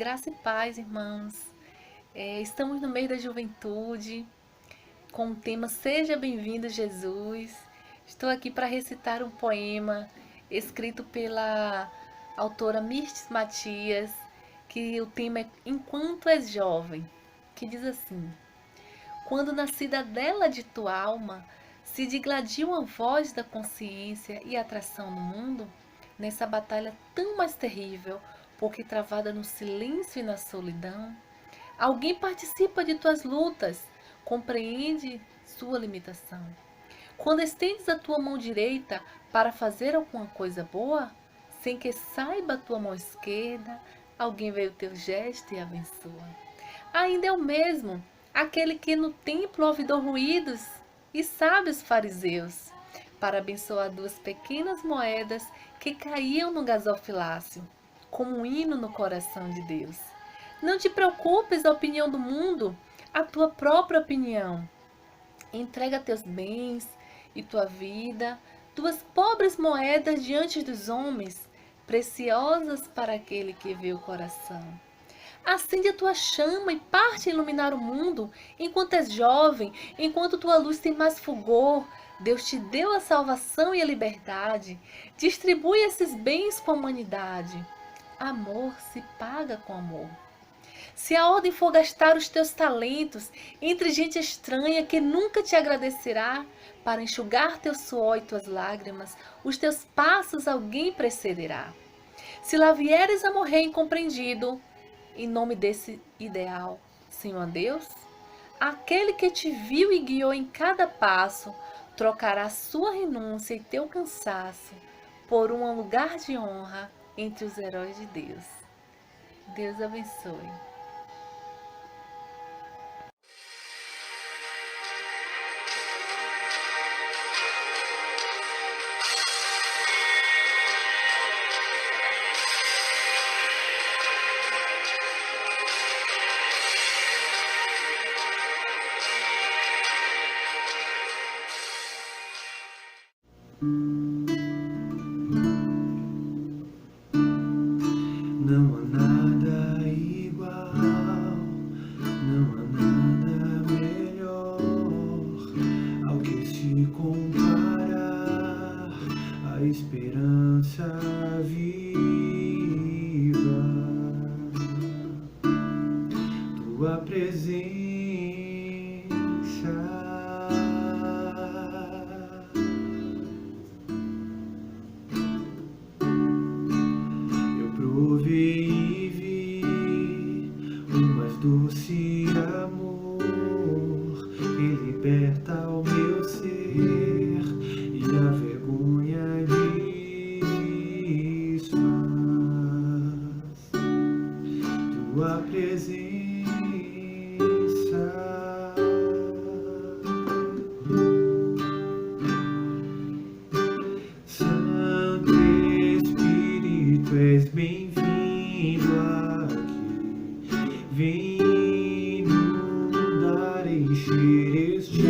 Graça e paz, irmãos. Estamos no mês da juventude, com o tema Seja Bem-vindo, Jesus. Estou aqui para recitar um poema escrito pela autora Mirtes Matias, que o tema é Enquanto és jovem, que diz assim: Quando na cidadela de tua alma se digladiu a voz da consciência e atração no mundo, nessa batalha tão mais terrível, porque travada no silêncio e na solidão, alguém participa de tuas lutas, compreende sua limitação. Quando estendes a tua mão direita para fazer alguma coisa boa, sem que saiba a tua mão esquerda, alguém vê o teu gesto e abençoa. Ainda é o mesmo, aquele que no templo ouvidou ruídos e sabe os fariseus, para abençoar duas pequenas moedas que caíam no gasofilácio, como um hino no coração de Deus. Não te preocupes a opinião do mundo, a tua própria opinião. Entrega teus bens e tua vida, duas pobres moedas diante dos homens, preciosas para aquele que vê o coração. Acende a tua chama e parte a iluminar o mundo, enquanto és jovem, enquanto tua luz tem mais fulgor. Deus te deu a salvação e a liberdade. Distribui esses bens com a humanidade. Amor se paga com amor. Se a ordem for gastar os teus talentos entre gente estranha que nunca te agradecerá, para enxugar teu suor e tuas lágrimas, os teus passos alguém precederá. Se lá vieres a morrer incompreendido, em nome desse ideal, Senhor Deus, aquele que te viu e guiou em cada passo, trocará sua renúncia e teu cansaço por um lugar de honra entre os heróis de Deus. Deus abençoe. Não há nada igual, não há nada melhor ao que se comparar a esperança viva, tua presença. Provei e vi o mais doce amor que liberta o meu ser e a vergonha desfaz. Tua presença, Santo Espírito, és bem-vindo aqui. Vem inundar, encher este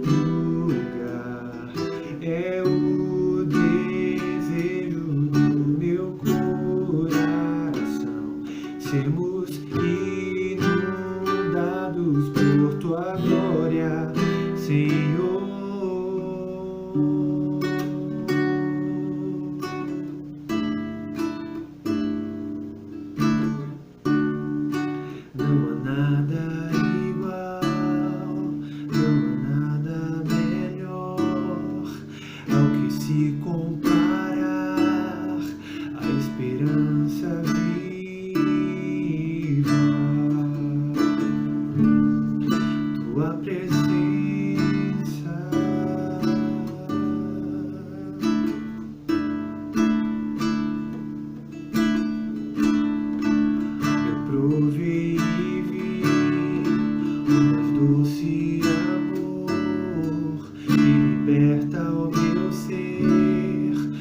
lugar. É o desejo do meu coração. Sermos inundados por tua glória, Senhor. Não há nada igual, não há nada melhor ao que se comparar a esperança viva, tua presença. Eu provei e vi o mais doce amor que liberta o meu ser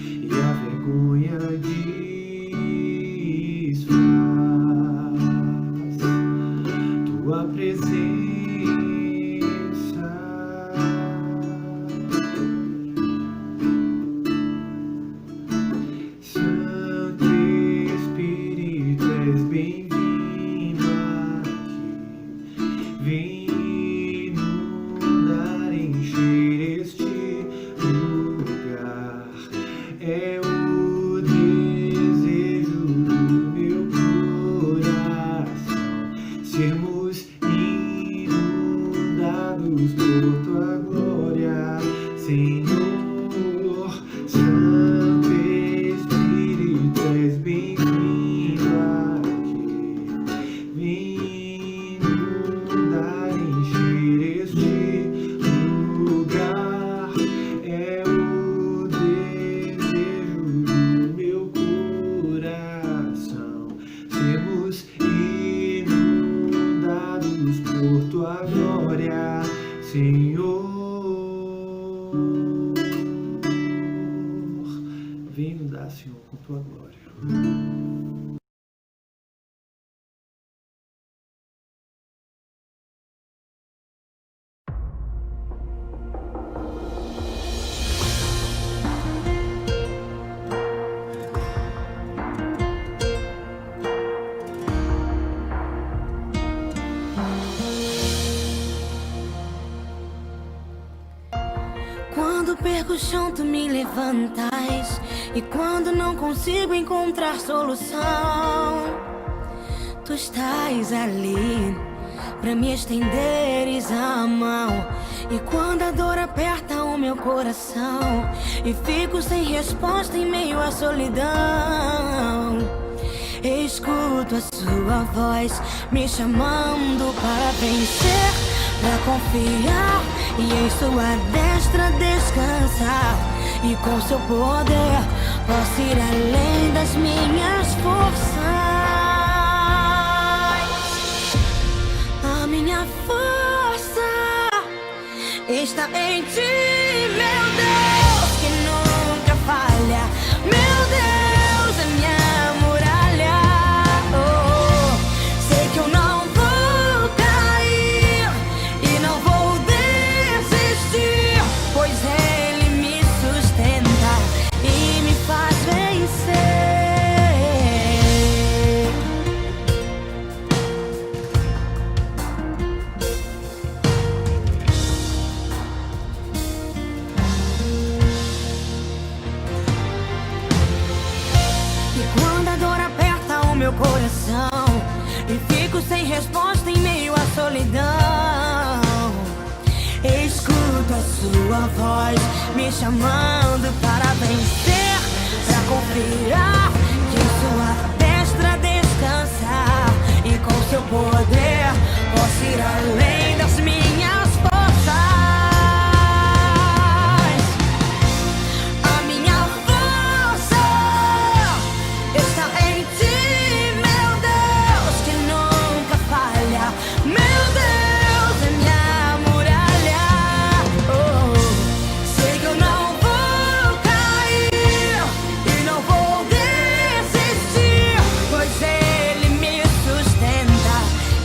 manifestar, Senhor, com tua glória. Quando perco o chão, tu me levantas. E quando não consigo encontrar solução, tu estás ali pra me estenderes a mão. E quando a dor aperta o meu coração e fico sem resposta em meio à solidão, escuto a sua voz me chamando para vencer, pra confiar e em sua destra descansar. E com seu poder posso ir além das minhas forças. A minha força está em ti, meu Deus, que nunca falha. Meu Deus é minha muralha. Oh, sei que eu não vou cair e não vou desistir, pois Ele me sustenta e me faz vencer. E quando a dor aperta o meu coração e fico sem resposta em meio à solidão, escuto a sua voz me chamando para vencer, pra confiar que em sua destra descansar. E com seu poder posso ir além das minhas forças. A minha força está em ti, meu Deus, que nunca falha. Meu Deus é minha muralha. Oh, sei que eu não vou cair e não vou desistir, pois Ele me sustenta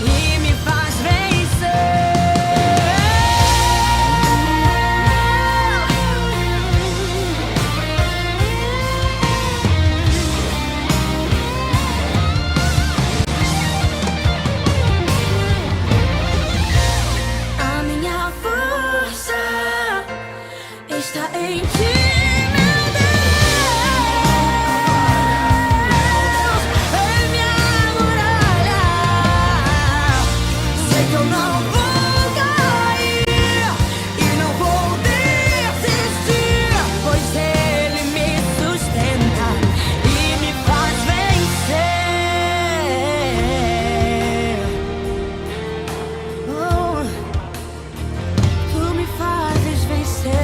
e me faz vencer. A minha força está em ti, meu Deus, é minha muralha. Sei que eu não vou cair e não vou desistir, pois Ele me sustenta e me faz vencer. Oh, tu me fazes vencer.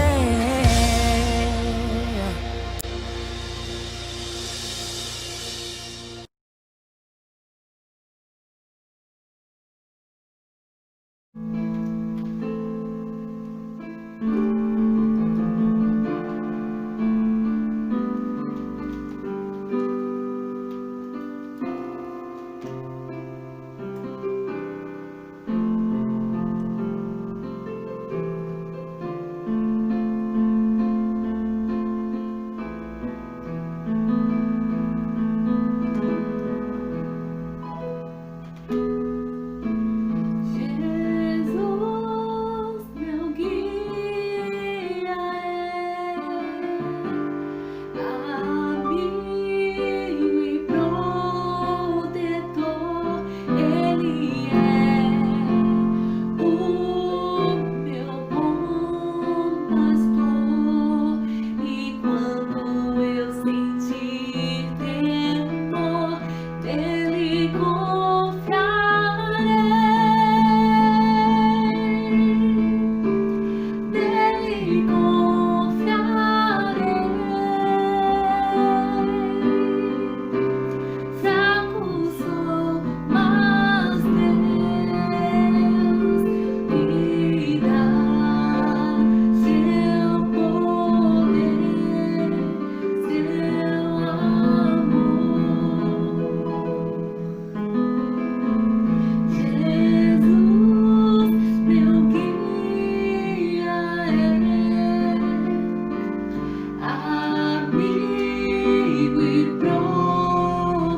amigo e protetor,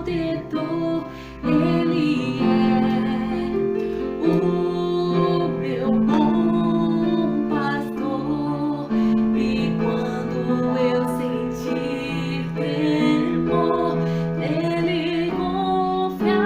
Ele é o meu bom pastor. E quando eu sentir temor, nele confiarei.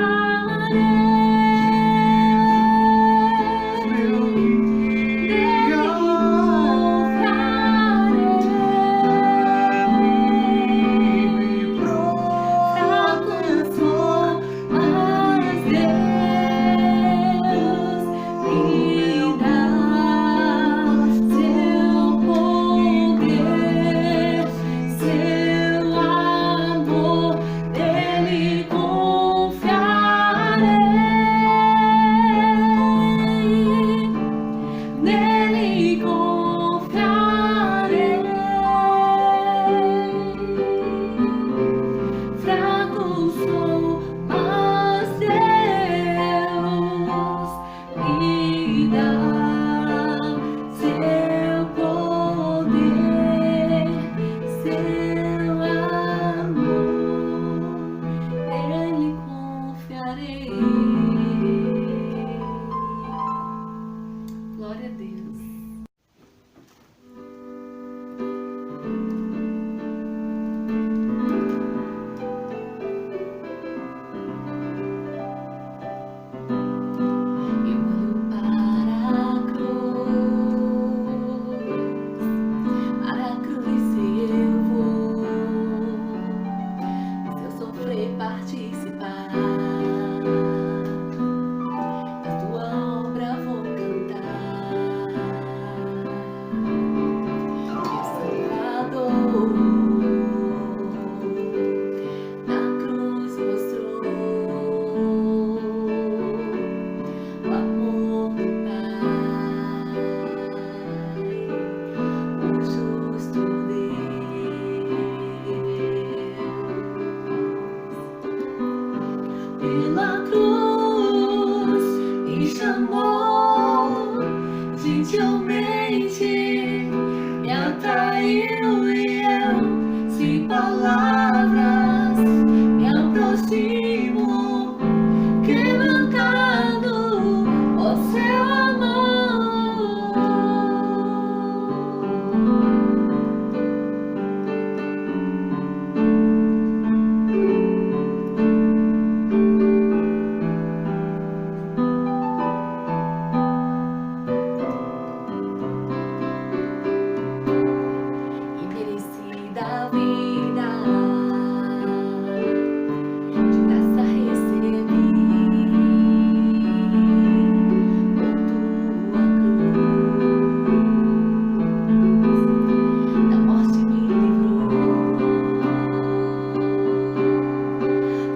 Nele confiarei. Fraco sou, mas Deus me dá seu poder, seu amor. Nele confiarei. Glória a Deus. Eu olho para a cruz eu vou. Se eu sofrer, participar da tua obra, vou cantar. Meu Salvador na cruz mostrou o amor do Pai, o justo Deus. Pela cruz me chamou, gentilmente me atraiu e eu, sem palavras, me aproximo, quebrantado o seu amor. Imerecida a vida, de graça recebi, por tua cruz, da morte me livrou,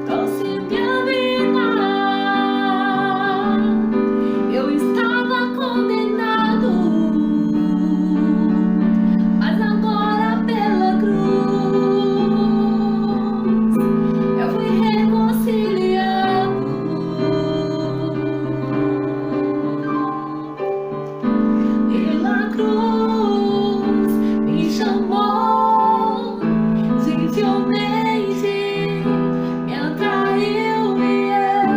trouxe minha vida. Eu estava condenado, mas agora pela cruz eu fui reconciliado. Pela cruz me chamou, gentilmente me atraiu e eu,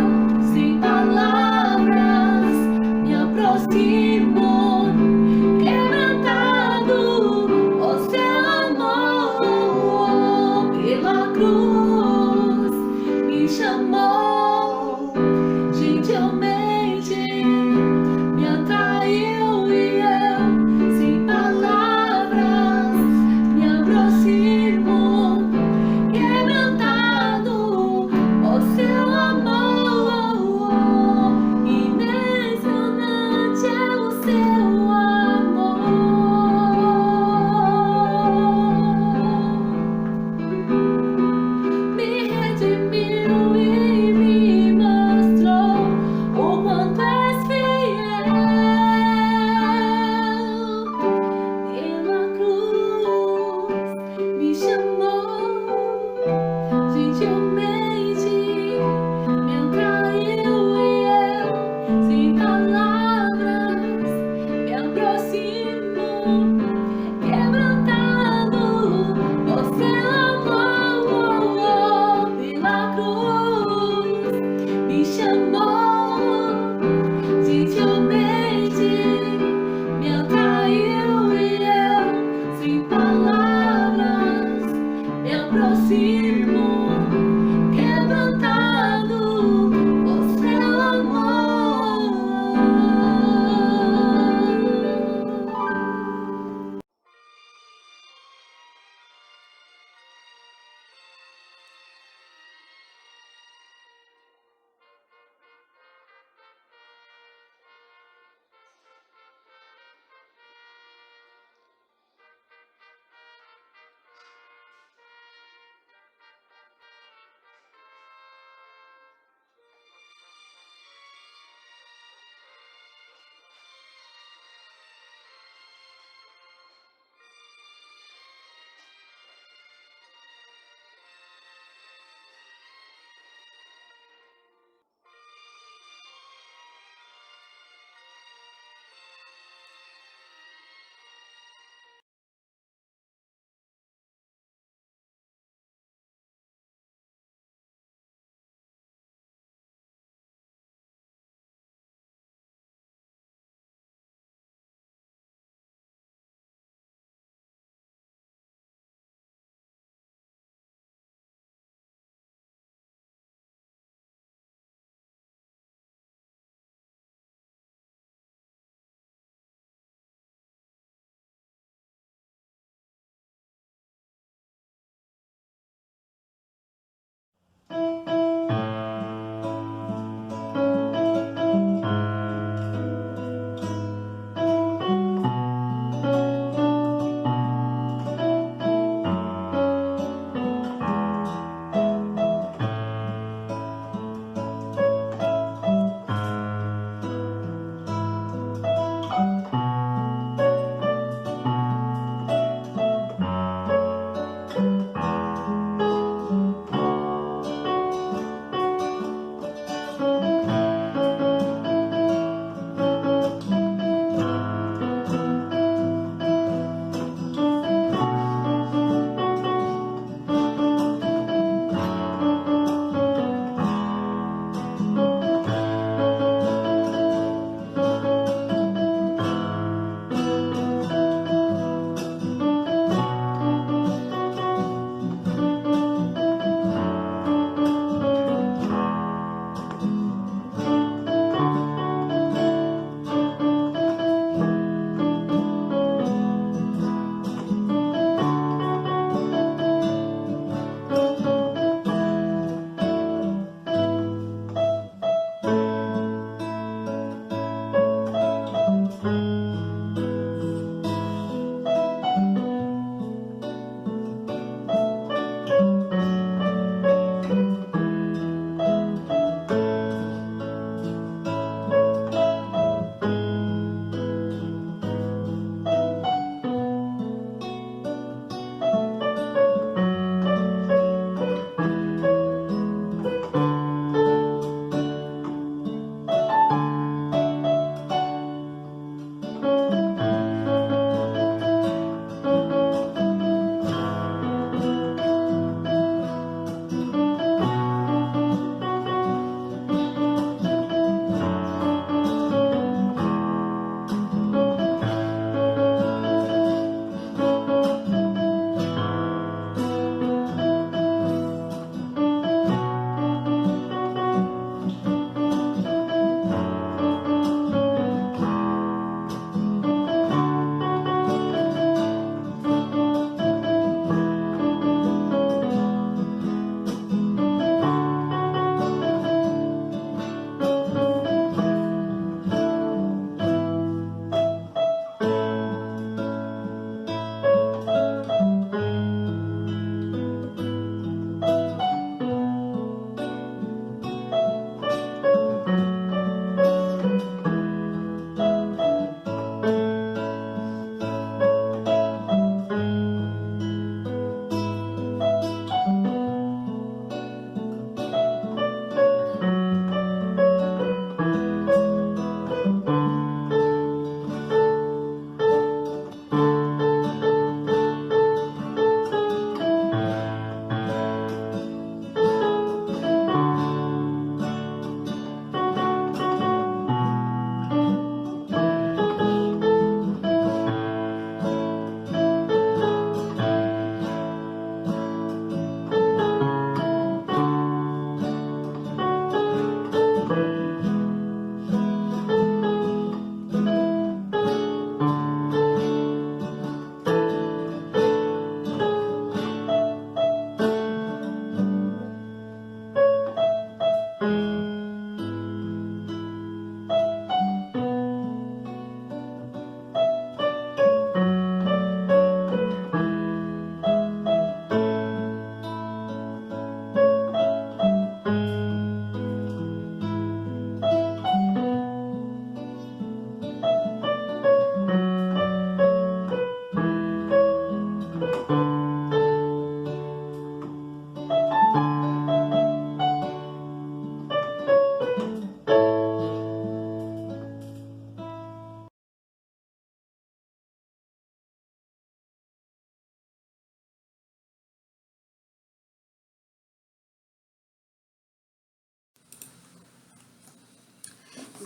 sem palavras, me aproximo, quebrantado o seu amor. Pela cruz me chamou, gentilmente me atraiu e eu, sem palavras, me aproximo, quebrantado o seu amor. Impressionante é o seu amor. Me redimiu e me mostrou o quanto és fiel. Pela cruz me chamou.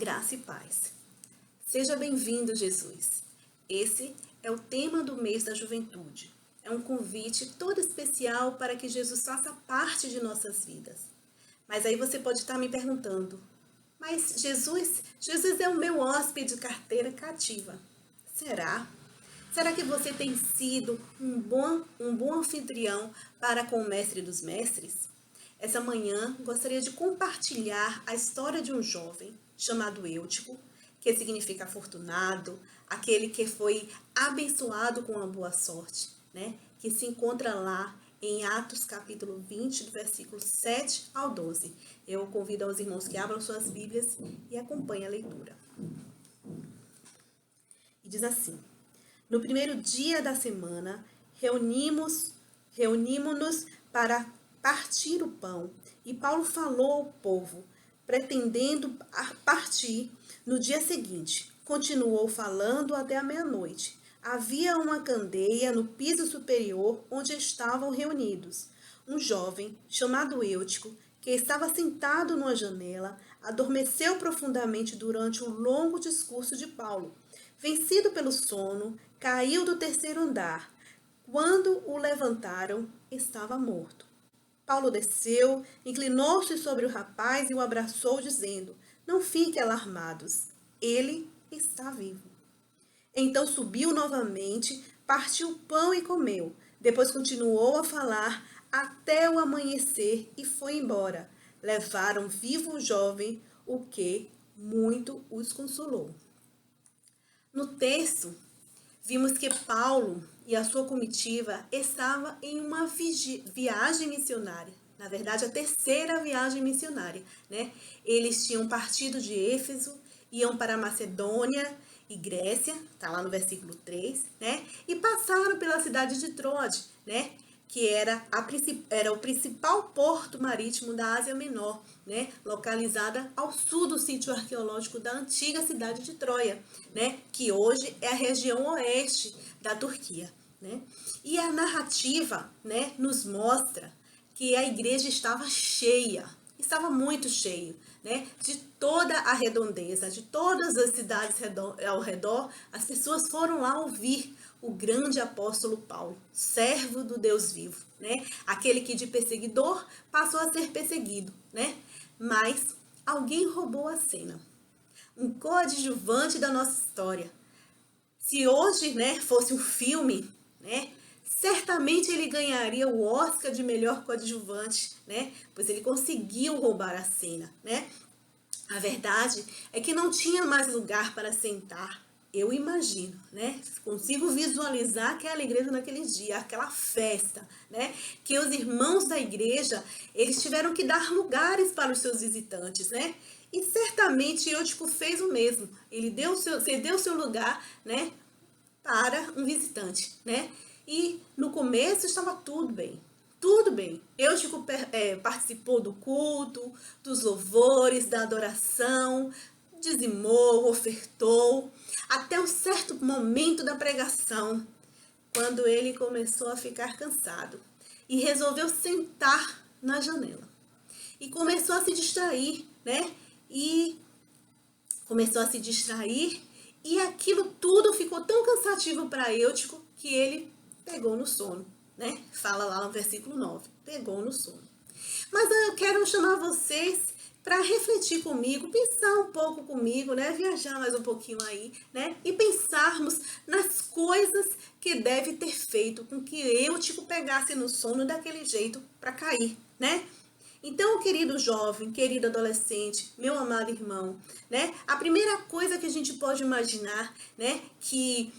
Graça e paz. Seja bem-vindo, Jesus. Esse é o tema do mês da juventude. É um convite todo especial para que Jesus faça parte de nossas vidas. Mas aí você pode estar me perguntando, mas Jesus é o meu hóspede carteira cativa. Será? Será que você tem sido um bom anfitrião para com o Mestre dos Mestres? Essa manhã gostaria de compartilhar a história de um jovem chamado Eutico, que significa afortunado, aquele que foi abençoado com a boa sorte, né? Que se encontra lá em Atos capítulo 20, do versículo 7 ao 12. Eu convido aos irmãos que abram suas Bíblias e acompanhem a leitura. E diz assim: no primeiro dia da semana, reunimos-nos para partir o pão, e Paulo falou ao povo, pretendendo partir no dia seguinte. Continuou falando até a meia-noite. Havia uma candeia no piso superior onde estavam reunidos. Um jovem, chamado Eutico, que estava sentado numa janela, adormeceu profundamente durante o longo discurso de Paulo. Vencido pelo sono, caiu do terceiro andar. Quando o levantaram, estava morto. Paulo desceu, inclinou-se sobre o rapaz e o abraçou, dizendo: não fiquem alarmados, ele está vivo. Então subiu novamente, partiu o pão e comeu. Depois continuou a falar até o amanhecer e foi embora. Levaram vivo o jovem, o que muito os consolou. No texto, vimos que Paulo e a sua comitiva estavam em uma viagem missionária. Na verdade, a terceira viagem missionária, né? Eles tinham partido de Éfeso, iam para Macedônia e Grécia, tá lá no versículo 3, né? E passaram pela cidade de Troade, né? Que era o principal porto marítimo da Ásia Menor, né? Localizada ao sul do sítio arqueológico da antiga cidade de Troia, né? Que hoje é a região oeste da Turquia, né? E a narrativa, né, nos mostra que a igreja estava cheia, estava muito cheio, né? De toda a redondeza, de todas as cidades ao redor, as pessoas foram lá ouvir o grande apóstolo Paulo, servo do Deus vivo, né? Aquele que de perseguidor passou a ser perseguido, né? Mas alguém roubou a cena. Um coadjuvante da nossa história. Se hoje, né, fosse um filme, né, certamente ele ganharia o Oscar de melhor coadjuvante, né? Pois ele conseguiu roubar a cena, né? A verdade é que não tinha mais lugar para sentar. Eu imagino, né? Consigo visualizar aquela igreja naquele dia, aquela festa, né? Que os irmãos da igreja, eles tiveram que dar lugares para os seus visitantes, né? E certamente Eutico fez o mesmo. Ele cedeu seu lugar, né? Para um visitante, né? E no começo estava tudo bem. Tudo bem. Eutico participou do culto, dos louvores, da adoração, dizimou, ofertou, até um certo momento da pregação, quando ele começou a ficar cansado e resolveu sentar na janela. E começou a se distrair, né? E aquilo tudo ficou tão cansativo para Eutico que ele pegou no sono, né? Fala lá no versículo 9, pegou no sono. Mas eu quero chamar vocês para refletir comigo, pensar um pouco comigo, né? Viajar mais um pouquinho aí, né? E pensarmos nas coisas que deve ter feito com que Eutico pegasse no sono daquele jeito para cair, né? Então, querido jovem, querido adolescente, meu amado irmão, né? A primeira coisa que a gente pode imaginar, né? Que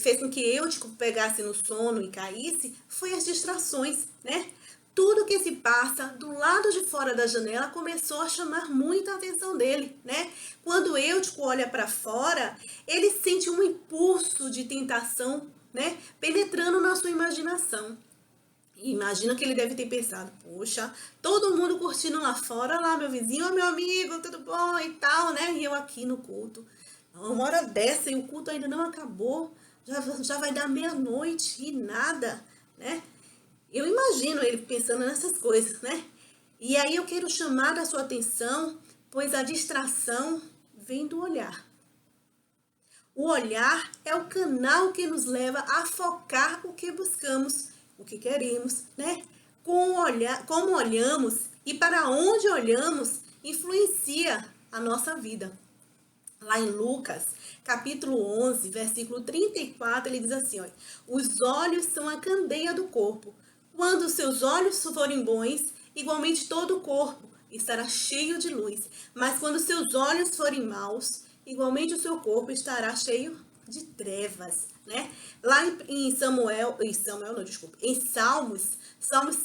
fez com que Eutico pegasse no sono e caísse foi as distrações, né? Tudo que se passa do lado de fora da janela começou a chamar muita atenção dele, né? Quando Eutico olha para fora, ele sente um impulso de tentação, né? Penetrando na sua imaginação. Imagina que ele deve ter pensado, poxa, todo mundo curtindo lá fora, lá meu vizinho, meu amigo, tudo bom e tal, né? E eu aqui no culto. Uma hora dessa e o culto ainda não acabou, já vai dar meia-noite e nada, né? Eu imagino ele pensando nessas coisas, né? E aí eu quero chamar a sua atenção pois a distração vem do olhar. O olhar é o canal que nos leva a focar o que buscamos, o que queremos, né? Como olhamos e para onde olhamos influencia a nossa vida. Lá em Lucas, capítulo 11, versículo 34, ele diz assim, ó, os olhos são a candeia do corpo. Quando os seus olhos forem bons, igualmente todo o corpo estará cheio de luz. Mas quando os seus olhos forem maus, igualmente o seu corpo estará cheio de trevas, né? Lá em Salmos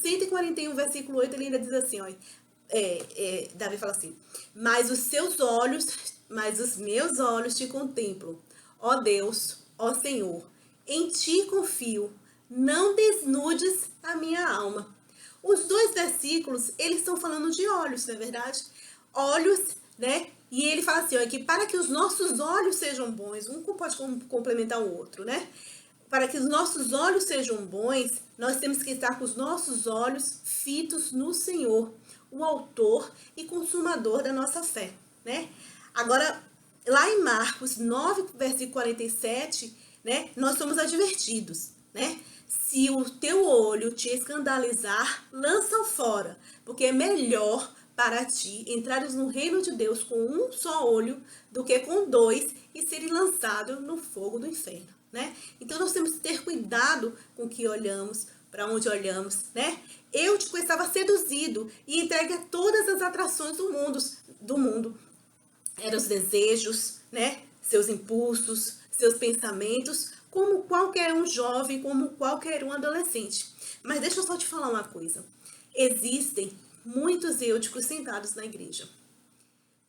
141, versículo 8, ele ainda diz assim, ó, Davi fala assim, mas os meus olhos te contemplam, ó Deus, ó Senhor, em ti confio, não desnudes a minha alma. Os dois versículos, eles estão falando de olhos, não é verdade? Olhos, né? E ele fala assim, ó, que para que os nossos olhos sejam bons, um pode complementar o outro, né? Para que os nossos olhos sejam bons, nós temos que estar com os nossos olhos fitos no Senhor, o autor e consumador da nossa fé, né? Agora, lá em Marcos 9, versículo 47, né, nós somos advertidos, né? Se o teu olho te escandalizar, lança-o fora, porque é melhor para ti entrares no reino de Deus com um só olho do que com dois e serem lançados no fogo do inferno, né? Então nós temos que ter cuidado com o que olhamos, para onde olhamos, né? Eutico estava seduzido e entregue a todas as atrações do mundo. Eram os desejos, né? Seus impulsos, seus pensamentos, como qualquer um jovem, como qualquer um adolescente. Mas deixa eu só te falar uma coisa. Existem muitos eúticos sentados na igreja.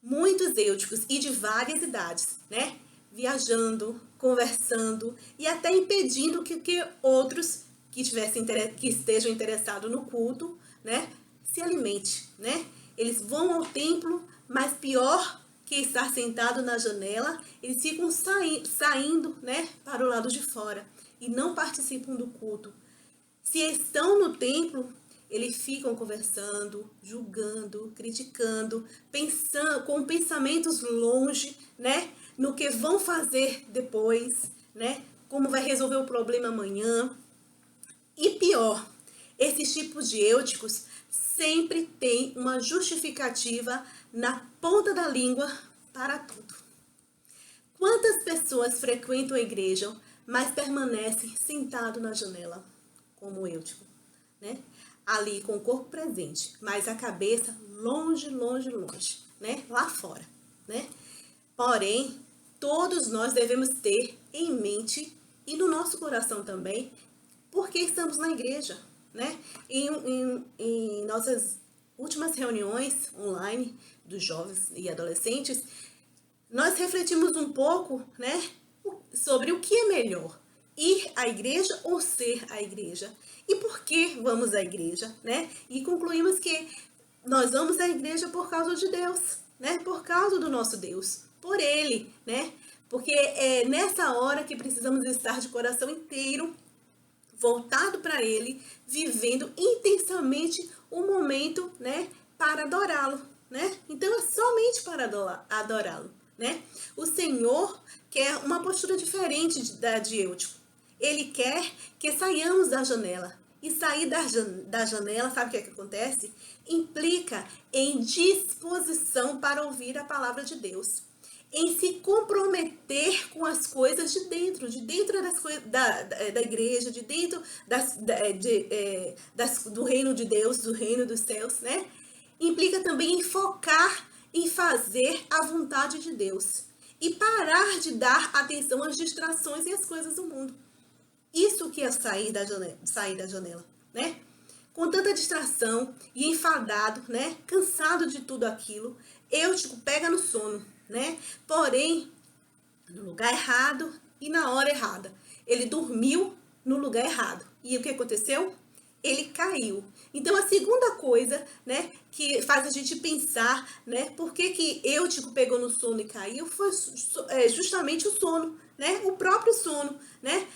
Muitos eúticos e de várias idades, né? Viajando, conversando e até impedindo que outros que estejam interessados no culto, né, se alimente, né? Eles vão ao templo, mas pior que estar sentado na janela, eles ficam saindo, né, para o lado de fora e não participam do culto. Se estão no templo, eles ficam conversando, julgando, criticando, pensando com pensamentos longe, né, no que vão fazer depois, né, como vai resolver o problema amanhã. E pior, esses tipos de eúticos sempre têm uma justificativa na ponta da língua para tudo. Quantas pessoas frequentam a igreja, mas permanecem sentado na janela, como eútico, né? Ali com o corpo presente, mas a cabeça longe, longe, longe, né? Lá fora, né? Porém, todos nós devemos ter em mente e no nosso coração também, porque estamos na igreja, né? Em nossas últimas reuniões online dos jovens e adolescentes, nós refletimos um pouco, né, sobre o que é melhor, ir à igreja ou ser a igreja, e por que vamos à igreja, né? E concluímos que nós vamos à igreja por causa de Deus, né? Por causa do nosso Deus, por Ele, né? Porque é nessa hora que precisamos estar de coração inteiro voltado para Ele, vivendo intensamente o momento, né, para adorá-lo, né? Então é somente para adorá-lo, né? O Senhor quer uma postura diferente da de Eutico. Ele quer que saiamos da janela. E sair da janela, sabe o que é que acontece? Implica em disposição para ouvir a palavra de Deus, em se comprometer com as coisas de dentro das coisas da igreja, de dentro do reino de Deus, do reino dos céus, né? Implica também em focar em fazer a vontade de Deus e parar de dar atenção às distrações e às coisas do mundo. Isso que é sair da janela, né? Com tanta distração e enfadado, né? Cansado de tudo aquilo, Eutico pega no sono, né? Porém, no lugar errado e na hora errada. Ele dormiu no lugar errado. E o que aconteceu? Ele caiu. Então, a segunda coisa, né, que faz a gente pensar, né, por que Eutico pegou no sono e caiu, foi justamente o sono, né? O próprio sono, né?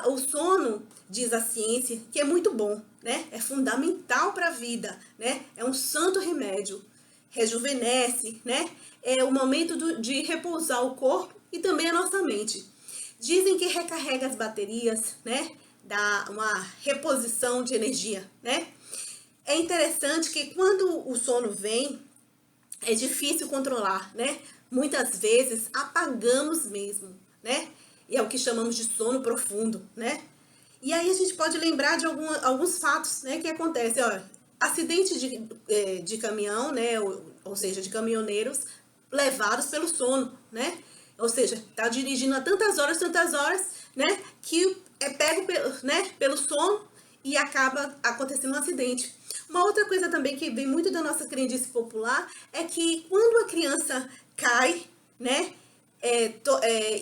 O sono, diz a ciência, que é muito bom, né? É fundamental para a vida, né? É um santo remédio. rejuvenesce, né? É o momento de repousar o corpo e também a nossa mente. Dizem que recarrega as baterias, né? Dá uma reposição de energia, né? É interessante que quando o sono vem, é difícil controlar, né? Muitas vezes apagamos mesmo, né? E é o que chamamos de sono profundo, né? E aí a gente pode lembrar de alguns fatos, né, que acontecem. Ó, acidente de caminhão, né, ou seja, de caminhoneiros levados pelo sono, né? Ou seja, tá dirigindo há tantas horas, né, que é pego pelo sono e acaba acontecendo um acidente. Uma outra coisa também que vem muito da nossa crendice popular é que quando a criança cai, né,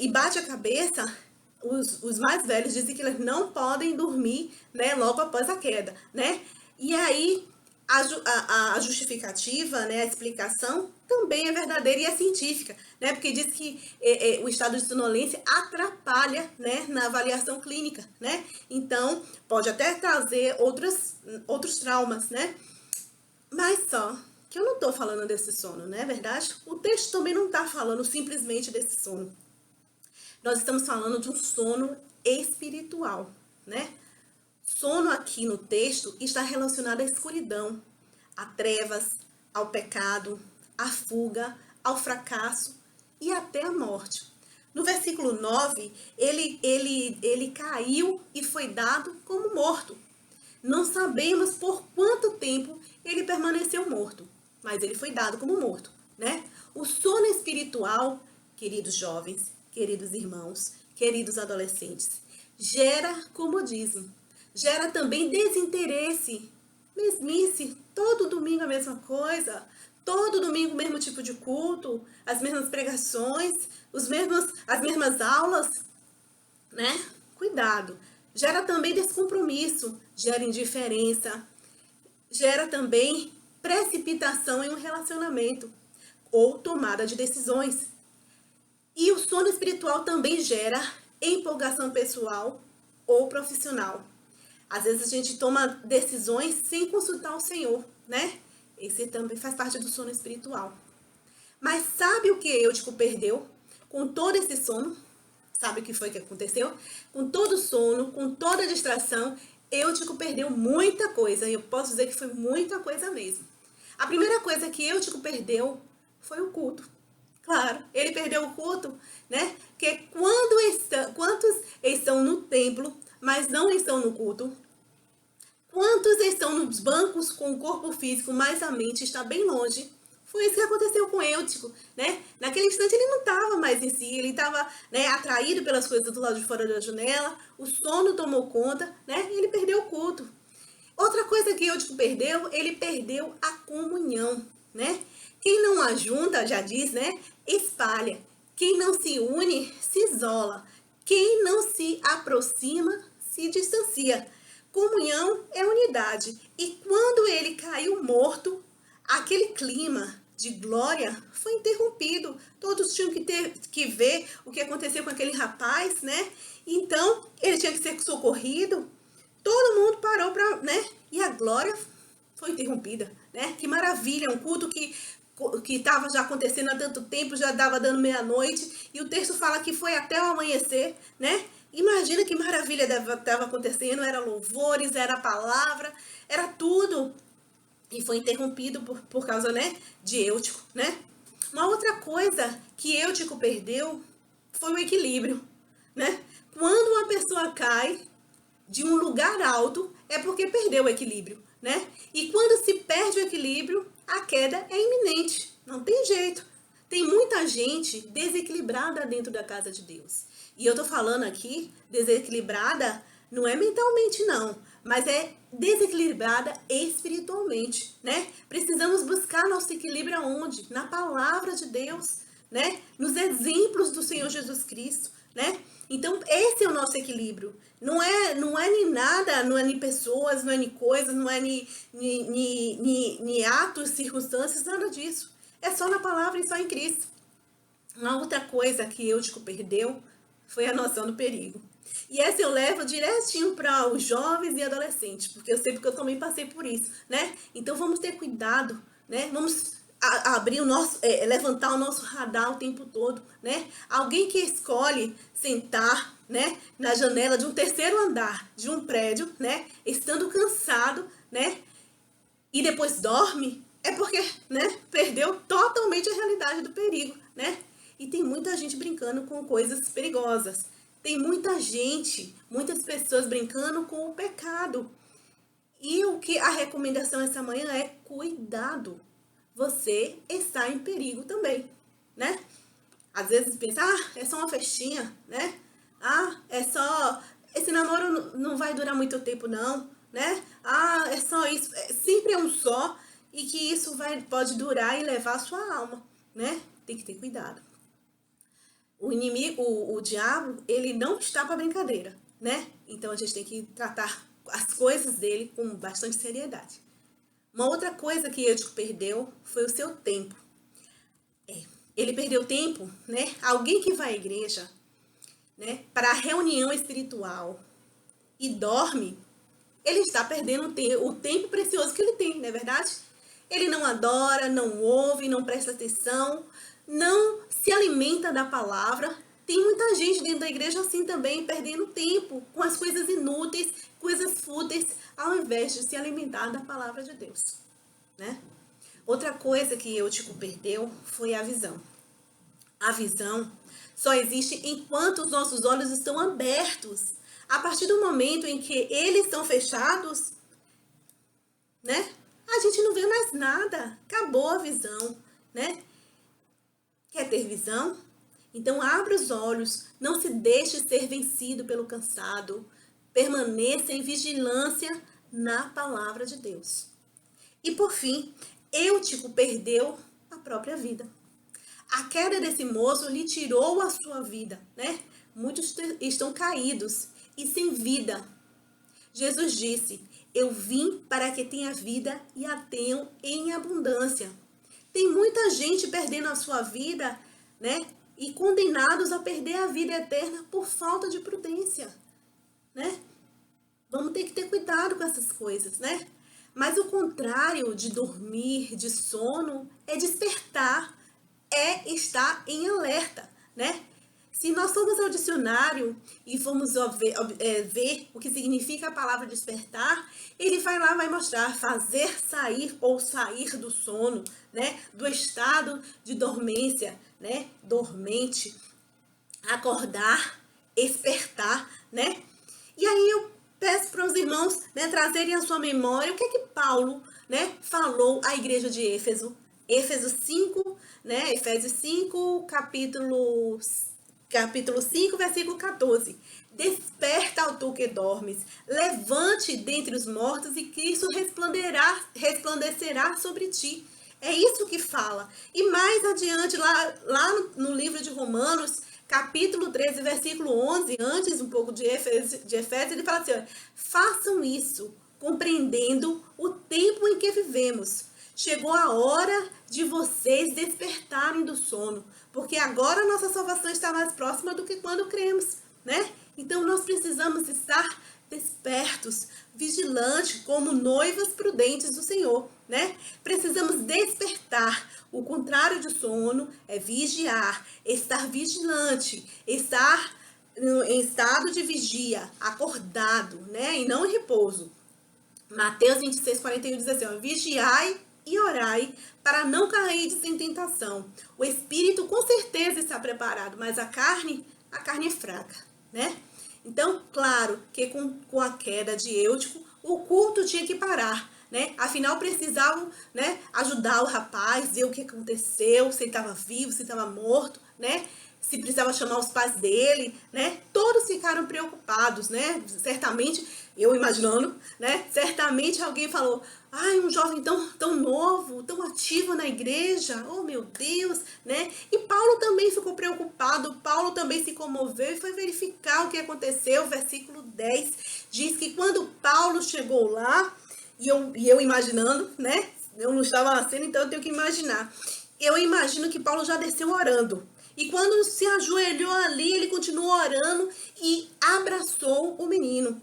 e bate a cabeça, os mais velhos dizem que eles não podem dormir, né, logo após a queda, né? E aí a justificativa, né, a explicação também é verdadeira e é científica, né? Porque diz que o estado de sonolência atrapalha, né, na avaliação clínica, né? Então pode até trazer outros traumas, né? Mas só que eu não estou falando desse sono, não é verdade? O texto também não está falando simplesmente desse sono. Nós estamos falando de um sono espiritual, né? Sono aqui no texto está relacionado à escuridão, a trevas, ao pecado, à fuga, ao fracasso e até à morte. No versículo 9, ele caiu e foi dado como morto. Não sabemos por quanto tempo ele permaneceu morto, mas ele foi dado como morto, né? O sono espiritual, queridos jovens, queridos irmãos, queridos adolescentes, gera comodismo, gera também desinteresse, mesmice, todo domingo a mesma coisa, todo domingo o mesmo tipo de culto, as mesmas pregações, as mesmas aulas, né? Cuidado. Gera também descompromisso, gera indiferença, gera também precipitação em um relacionamento ou tomada de decisões. E o sono espiritual também gera empolgação pessoal ou profissional. Às vezes a gente toma decisões sem consultar o Senhor, né? Esse também faz parte do sono espiritual. Mas sabe o que Eutico perdeu com todo esse sono? Sabe o que foi que aconteceu? Com todo o sono, com toda a distração, Eutico perdeu muita coisa. E eu posso dizer que foi muita coisa mesmo. A primeira coisa que Eutico perdeu foi o culto. Claro, ele perdeu o culto, né? Porque quantos estão no templo, mas não estão no culto? Quantos estão nos bancos com o corpo físico, mas a mente está bem longe? Foi isso que aconteceu com Eutico, né? Naquele instante ele não estava mais em si, ele estava, né, atraído pelas coisas do lado de fora da janela, o sono tomou conta, né? E ele perdeu o culto. Outra coisa que Eutico perdeu, ele perdeu a comunhão, né? Quem não ajunta, já diz, né? Espalha. Quem não se une, se isola. Quem não se aproxima, se distancia. Comunhão é unidade. E quando ele caiu morto, aquele clima de glória foi interrompido. Todos tinham que ver o que aconteceu com aquele rapaz, né? Então, ele tinha que ser socorrido. Todo mundo parou para, né? E a glória foi interrompida, né? Que maravilha, um culto que estava já acontecendo há tanto tempo, já estava dando meia-noite, e o texto fala que foi até o amanhecer, né? Imagina que maravilha estava acontecendo, era louvores, era palavra, era tudo. E foi interrompido por causa, né, de Eutico, né? Uma outra coisa que Eutico perdeu foi o equilíbrio, né? Quando uma pessoa cai de um lugar alto, é porque perdeu o equilíbrio, né? E quando se perde o equilíbrio, a queda é iminente, não tem jeito. Tem muita gente desequilibrada dentro da casa de Deus. E eu tô falando aqui, desequilibrada, não é mentalmente não, mas é desequilibrada espiritualmente, né? Precisamos buscar nosso equilíbrio aonde? Na palavra de Deus, né? Nos exemplos do Senhor Jesus Cristo, né? Então, esse é o nosso equilíbrio. Não é nem nada, não é nem pessoas, não é nem coisas, não é nem atos, circunstâncias, nada disso. É só na palavra e só em Cristo. Uma outra coisa que Eutico perdeu foi a noção do perigo. E essa eu levo direitinho para os jovens e adolescentes, porque eu sei porque eu também passei por isso, né? Então vamos ter cuidado, né? Vamos abrir o nosso, levantar o nosso radar o tempo todo, né? Alguém que escolhe sentar, né, na janela de um terceiro andar de um prédio, né, estando cansado, né, e depois dorme, é porque, né, perdeu totalmente a realidade do perigo, né? E tem muita gente brincando com coisas perigosas. Tem muita gente, muitas pessoas brincando com o pecado. E o que a recomendação essa manhã é cuidado. Você está em perigo também, né? Às vezes pensa, é só uma festinha, né? É só, esse namoro não vai durar muito tempo não, né? É só isso, sempre é um só, e que isso pode durar e levar a sua alma, né? Tem que ter cuidado. O inimigo, o diabo, ele não está para brincadeira, né? Então a gente tem que tratar as coisas dele com bastante seriedade. Uma outra coisa que Eutico perdeu foi o seu tempo. Ele perdeu tempo, né? Alguém que vai à igreja, né, para a reunião espiritual e dorme, ele está perdendo o tempo precioso que ele tem, não é verdade? Ele não adora, não ouve, não presta atenção, não se alimenta da palavra. Tem muita gente dentro da igreja assim também, perdendo tempo com as coisas inúteis, coisas fúteis, ao invés de se alimentar da palavra de Deus, né? Outra coisa que Eutico perdeu foi a visão. A visão só existe enquanto os nossos olhos estão abertos. A partir do momento em que eles estão fechados, né? A gente não vê mais nada. Acabou a visão, né? Quer ter visão? Então abra os olhos, não se deixe ser vencido pelo cansado. Permaneça em vigilância na palavra de Deus. E por fim, Eutico perdeu a própria vida. A queda desse moço lhe tirou a sua vida, né? Muitos estão caídos e sem vida. Jesus disse, eu vim para que tenha vida e a tenham em abundância. Tem muita gente perdendo a sua vida, né? E condenados a perder a vida eterna por falta de prudência, né? Vamos ter que ter cuidado com essas coisas, né? Mas o contrário de dormir, de sono, é despertar, é estar em alerta, né? Se nós formos ao dicionário e formos ver o que significa a palavra despertar, ele vai lá, vai mostrar fazer sair ou sair do sono, né? Do estado de dormência, né? Dormente, acordar, despertar, né? E aí eu peço para os irmãos, né, trazerem a sua memória o que é que Paulo, né, falou à igreja de Éfeso. Éfeso 5, né, Efésios 5, capítulo 5, versículo 14. Desperta, ó tu que dormes, levante dentre os mortos e Cristo resplandecerá sobre ti. É isso que fala. E mais adiante, lá no livro de Romanos, capítulo 13, versículo 11, antes um pouco de Efésios, ele fala assim, olha, façam isso, compreendendo o tempo em que vivemos. Chegou a hora de vocês despertarem do sono, porque agora a nossa salvação está mais próxima do que quando cremos, né? Então nós precisamos estar despertos, vigilantes, como noivas prudentes do Senhor, né? Precisamos despertar. O contrário de sono é vigiar, estar vigilante, estar em estado de vigia, acordado, né? E não em repouso. Mateus 26, 41 diz assim, ó, vigiai e orai para não cair em tentação. O espírito com certeza está preparado, mas a carne é fraca, né? Então, claro que com a queda de Eutico, o culto tinha que parar, né? Afinal, precisavam, né, ajudar o rapaz, ver o que aconteceu, se ele estava vivo, se estava morto, né? Se precisava chamar os pais dele, né? Todos ficaram preocupados, né? Certamente, eu imaginando, né? Certamente alguém falou, ai, um jovem tão novo, tão ativo na igreja, oh meu Deus, né? E Paulo também ficou preocupado, Paulo também se comoveu e foi verificar o que aconteceu. Versículo 10 diz que quando Paulo chegou lá, e eu imaginando, né? Eu não estava nascendo, então eu tenho que imaginar. Eu imagino que Paulo já desceu orando. E quando se ajoelhou ali, ele continuou orando e abraçou o menino,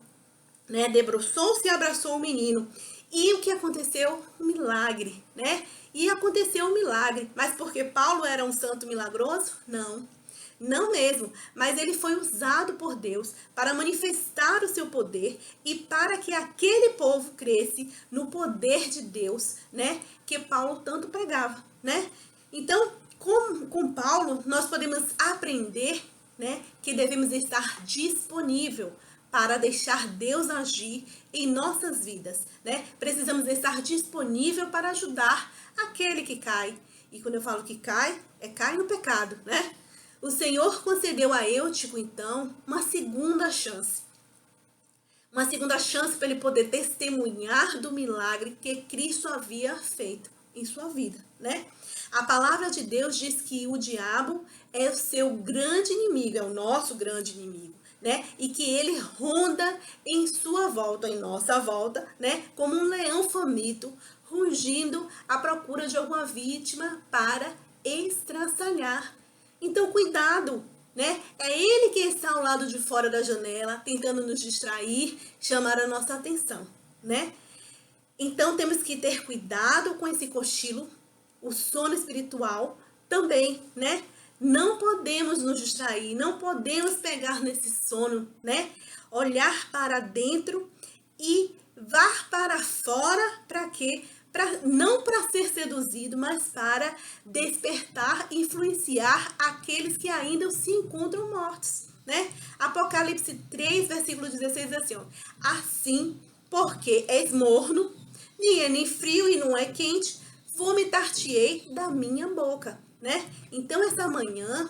né? Debruçou-se e abraçou o menino. E o que aconteceu? Um milagre, né? E aconteceu um milagre. Mas porque Paulo era um santo milagroso? Não. Não mesmo, mas ele foi usado por Deus para manifestar o seu poder e para que aquele povo cresce no poder de Deus, né? Que Paulo tanto pregava, né? Então, com Paulo, nós podemos aprender, né? Que devemos estar disponível para deixar Deus agir em nossas vidas, né? Precisamos estar disponível para ajudar aquele que cai. E quando eu falo que cai, cai no pecado, né? O Senhor concedeu a Eutico, então, uma segunda chance. Uma segunda chance para ele poder testemunhar do milagre que Cristo havia feito em sua vida, né? A palavra de Deus diz que o diabo é o seu grande inimigo, é o nosso grande inimigo, né? E que ele ronda em sua volta, em nossa volta, né? Como um leão faminto, rugindo à procura de alguma vítima para estraçalhar. Então, cuidado, né? É ele que está ao lado de fora da janela, tentando nos distrair, chamar a nossa atenção, né? Então, temos que ter cuidado com esse cochilo, o sono espiritual também, né? Não podemos nos distrair, não podemos pegar nesse sono, né? Olhar para dentro e var para fora, para quê? Não para ser seduzido, mas para despertar, influenciar aqueles que ainda se encontram mortos, né? Apocalipse 3, versículo 16 diz assim, ó, assim, porque és morno, nem é nem frio e não é quente, vomitar-te-ei da minha boca, né? Então, essa manhã,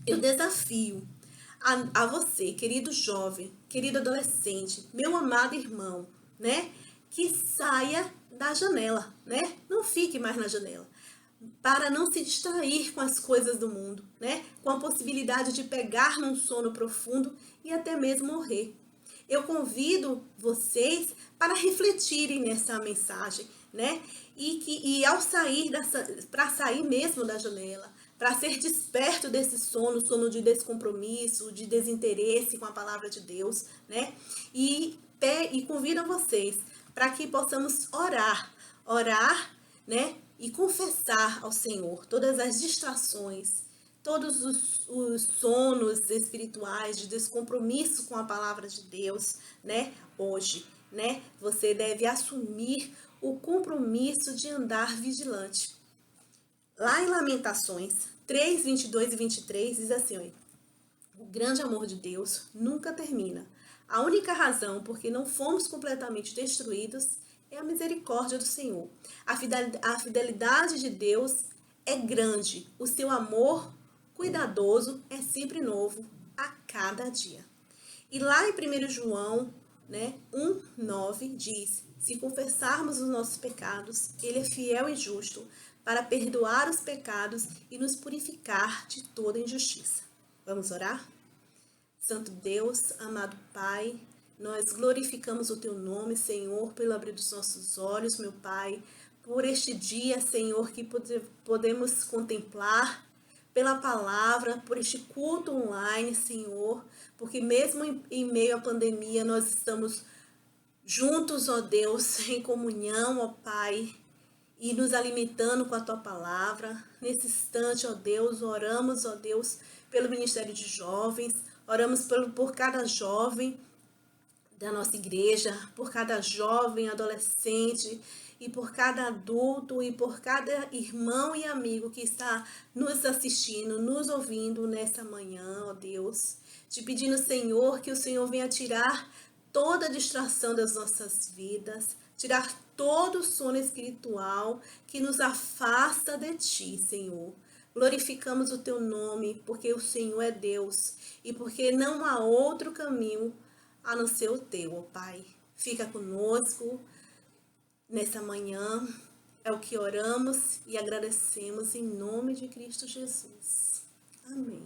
eu desafio a você, querido jovem, querido adolescente, meu amado irmão, né? Que saia da janela, né? Não fique mais na janela. Para não se distrair com as coisas do mundo, né? Com a possibilidade de pegar num sono profundo e até mesmo morrer. Eu convido vocês para refletirem nessa mensagem, né? E ao sair para sair mesmo da janela, para ser desperto desse sono de descompromisso, de desinteresse com a palavra de Deus, né? E convido vocês para que possamos orar, né? E confessar ao Senhor todas as distrações, todos os sonos espirituais de descompromisso com a palavra de Deus, né? Hoje, né? Você deve assumir o compromisso de andar vigilante. Lá em Lamentações 3, 22 e 23 diz assim, ó, o grande amor de Deus nunca termina. A única razão por que não fomos completamente destruídos é a misericórdia do Senhor. A fidelidade de Deus é grande. O seu amor cuidadoso é sempre novo a cada dia. E lá em 1 João, né, 1:9 diz, se confessarmos os nossos pecados, ele é fiel e justo para perdoar os pecados e nos purificar de toda injustiça. Vamos orar? Santo Deus, amado Pai, nós glorificamos o Teu nome, Senhor, pelo abrir dos nossos olhos, meu Pai, por este dia, Senhor, que podemos contemplar pela palavra, por este culto online, Senhor, porque mesmo em meio à pandemia, nós estamos juntos, ó Deus, em comunhão, ó Pai, e nos alimentando com a Tua palavra. Nesse instante, ó Deus, oramos, ó Deus, pelo Ministério de Jovens, oramos por cada jovem da nossa igreja, por cada jovem, adolescente, e por cada adulto, e por cada irmão e amigo que está nos assistindo, nos ouvindo nessa manhã, ó Deus. Te pedindo, Senhor, que o Senhor venha tirar toda a distração das nossas vidas, tirar todo o sono espiritual que nos afasta de Ti, Senhor. Glorificamos o Teu nome, porque o Senhor é Deus e porque não há outro caminho a não ser o Teu, ó Pai. Fica conosco nessa manhã, é o que oramos e agradecemos em nome de Cristo Jesus. Amém.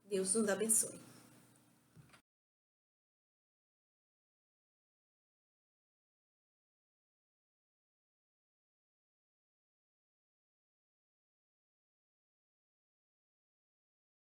Deus nos abençoe.